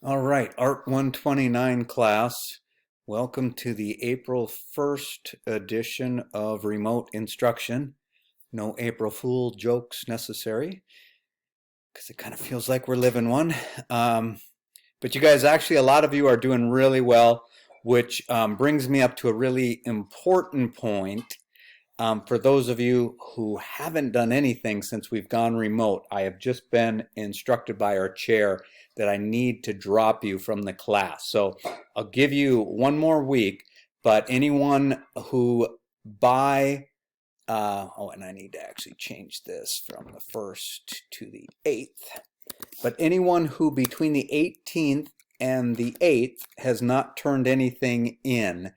All right, Art129 class, welcome to the April 1st edition of remote instruction. No April Fool jokes necessary, because it kind of feels like we're living one. But you guys, actually, a lot of you are doing really well, which brings me up to a really important point. For those of you who haven't done anything since we've gone remote, I have just been instructed by our chair that I need to drop you from the class. So I'll give you one more week, but anyone who and I need to actually change this from the 1st to the 8th. But anyone who between the 18th and the 8th has not turned anything in,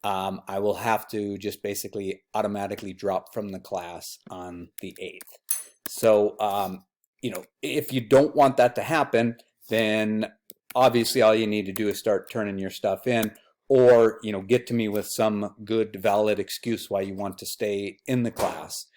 I will have to just basically automatically drop from the class on the 8th. So, if you don't want that to happen, then obviously all you need to do is start turning your stuff in, or, get to me with some good valid excuse why you want to stay in the class.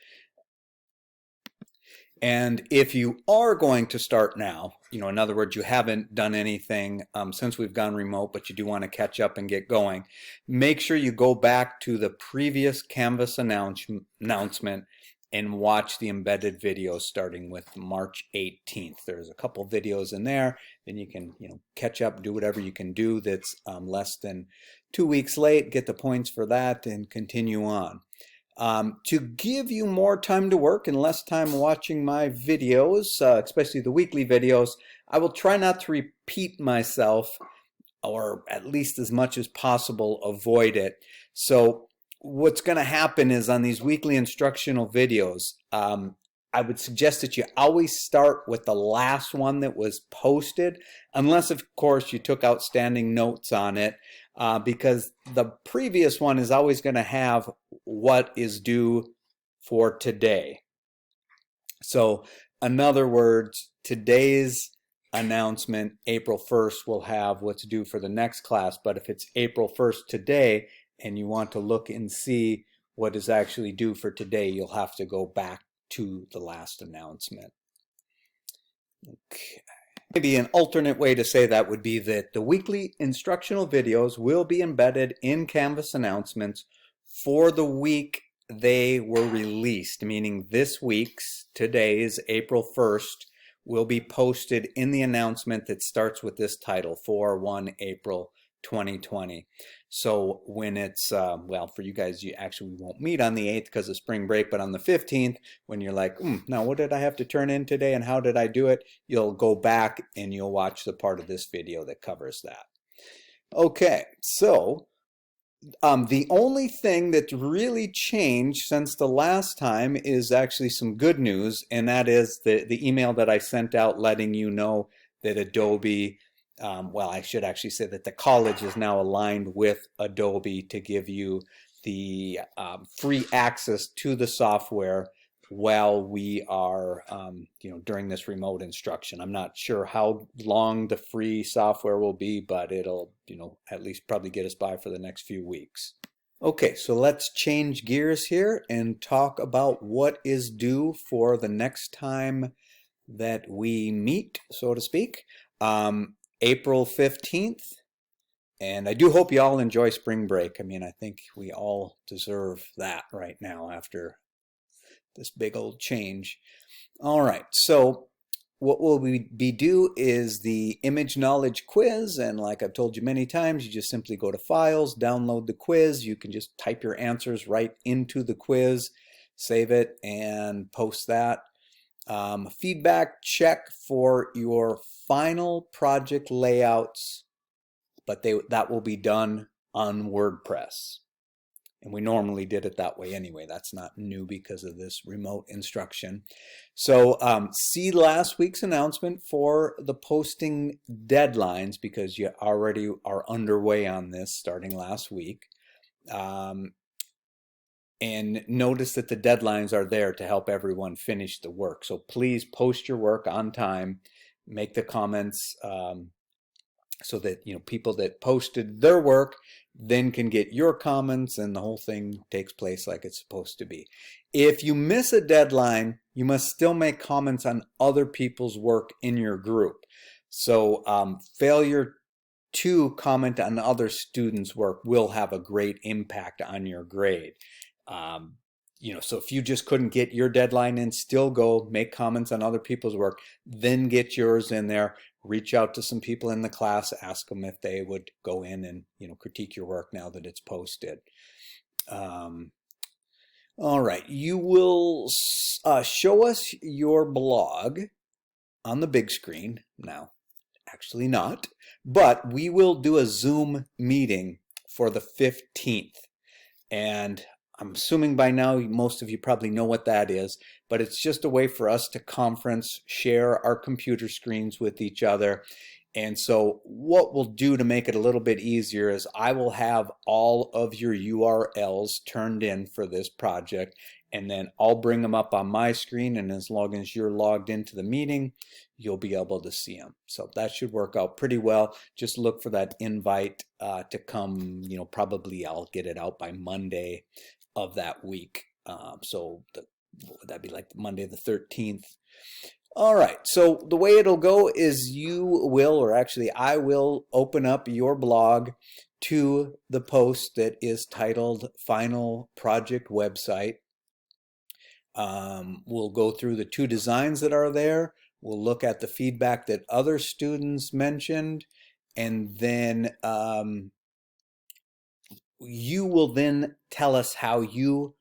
And if you are going to start now, in other words, you haven't done anything since we've gone remote, but you do want to catch up and get going, make sure you go back to the previous Canvas announcement and watch the embedded videos starting with March 18th. There's a couple videos in there. Then you can, catch up, do whatever you can do that's less than 2 weeks late, get the points for that, and continue on. To give you more time to work and less time watching my videos, especially the weekly videos, I will try not to repeat myself, or at least as much as possible avoid it. So what's going to happen is on these weekly instructional videos, I would suggest that you always start with the last one that was posted, unless of course you took outstanding notes on it, because the previous one is always going to have what is due for today. So in other words, today's announcement, April 1st, will have what's due for the next class. But if it's April 1st today and you want to look and see what is actually due for today, you'll have to go back to the last announcement. Okay. Maybe an alternate way to say that would be that the weekly instructional videos will be embedded in Canvas announcements for the week they were released, meaning this week's, today's, April 1st, will be posted in the announcement that starts with this title, 4/1 April 2020. So when it's, for you guys, you actually won't meet on the 8th because of spring break, but on the 15th, when you're like, now what did I have to turn in today and how did I do it? You'll go back and you'll watch the part of this video that covers that. Okay, so the only thing that's really changed since the last time is actually some good news, and that is the email that I sent out letting you know that Adobe, I should actually say that the college is now aligned with Adobe to give you the free access to the software while we are, during this remote instruction. I'm not sure how long the free software will be, but it'll, at least probably get us by for the next few weeks. Okay, so let's change gears here and talk about what is due for the next time that we meet, so to speak. April 15th. And I do hope you all enjoy spring break. I mean, I think we all deserve that right now after this big old change. All right, so what will we be due is the image knowledge quiz, and like I've told you many times, you just simply go to Files, download the quiz. You can just type your answers right into the quiz, save it, and post that. Feedback check for your final project layouts, but that will be done on WordPress. And we normally did it that way anyway. That's not new because of this remote instruction. So see last week's announcement for the posting deadlines, because you already are underway on this starting last week. And notice that the deadlines are there to help everyone finish the work. So please post your work on time, make the comments so that people that posted their work then can get your comments, and the whole thing takes place like it's supposed to be. If you miss a deadline, you must still make comments on other people's work in your group. So failure to comment on other students' work will have a great impact on your grade. Um, so if you just couldn't get your deadline in, still go make comments on other people's work, then get yours in there. Reach out to some people in the class, ask them if they would go in and critique your work now that it's posted. All right, you will show us your blog on the big screen now. Actually not, but we will do a Zoom meeting for the 15th. And I'm assuming by now most of you probably know what that is, but it's just a way for us to conference, share our computer screens with each other. And so what we'll do to make it a little bit easier is I will have all of your URLs turned in for this project, and then I'll bring them up on my screen, and as long as you're logged into the meeting, you'll be able to see them. So that should work out pretty well. Just look for that invite to come, probably I'll get it out by Monday of that week. That'd be like Monday the 13th. All right, so the way it'll go is you will, or actually I will, open up your blog to the post that is titled Final Project Website. We'll go through the 2 designs that are there. We'll look at the feedback that other students mentioned, and then you will then tell us how you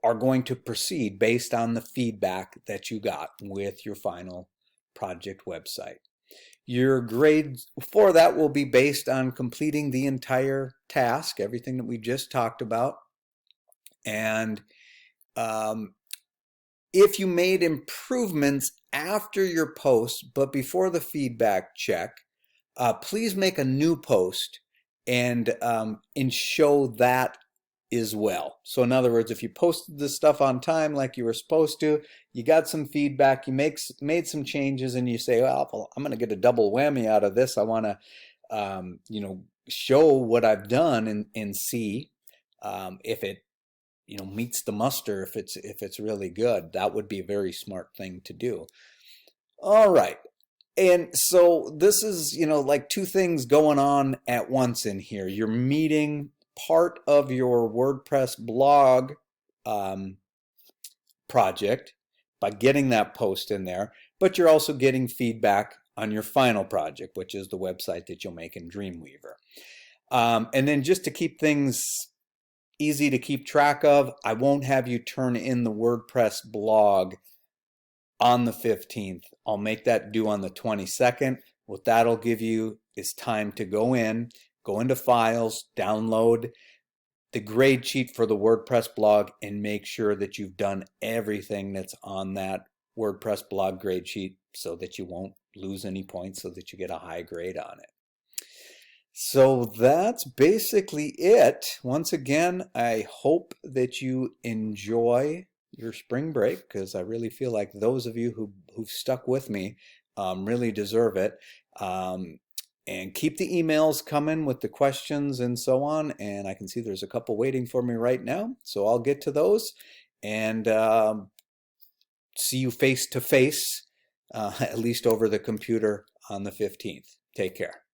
are going to proceed based on the feedback that you got with your final project website. Your grade for that will be based on completing the entire task, everything that we just talked about. And if you made improvements after your post, but before the feedback check, please make a new post and show that as well. So in other words, if you posted this stuff on time like you were supposed to, you got some feedback, you made some changes, and you say, well, I'm going to get a double whammy out of this. I want to show what I've done and see if it meets the muster, if it's really good. That would be a very smart thing to do. All right. And so this is, like 2 things going on at once in here. You're meeting part of your WordPress blog project by getting that post in there, but you're also getting feedback on your final project, which is the website that you'll make in Dreamweaver. And then just to keep things easy to keep track of, I won't have you turn in the WordPress blog on the 15th. I'll make that due on the 22nd. What that'll give you is time to go into files, download the grade sheet for the WordPress blog, and make sure that you've done everything that's on that WordPress blog grade sheet so that you won't lose any points, so that you get a high grade on it. So that's basically it. Once again, I hope that you enjoy your spring break, because I really feel like those of you who've stuck with me really deserve it. And keep the emails coming with the questions and so on. And I can see there's a couple waiting for me right now. So I'll get to those and see you face to face, at least over the computer on the 15th. Take care.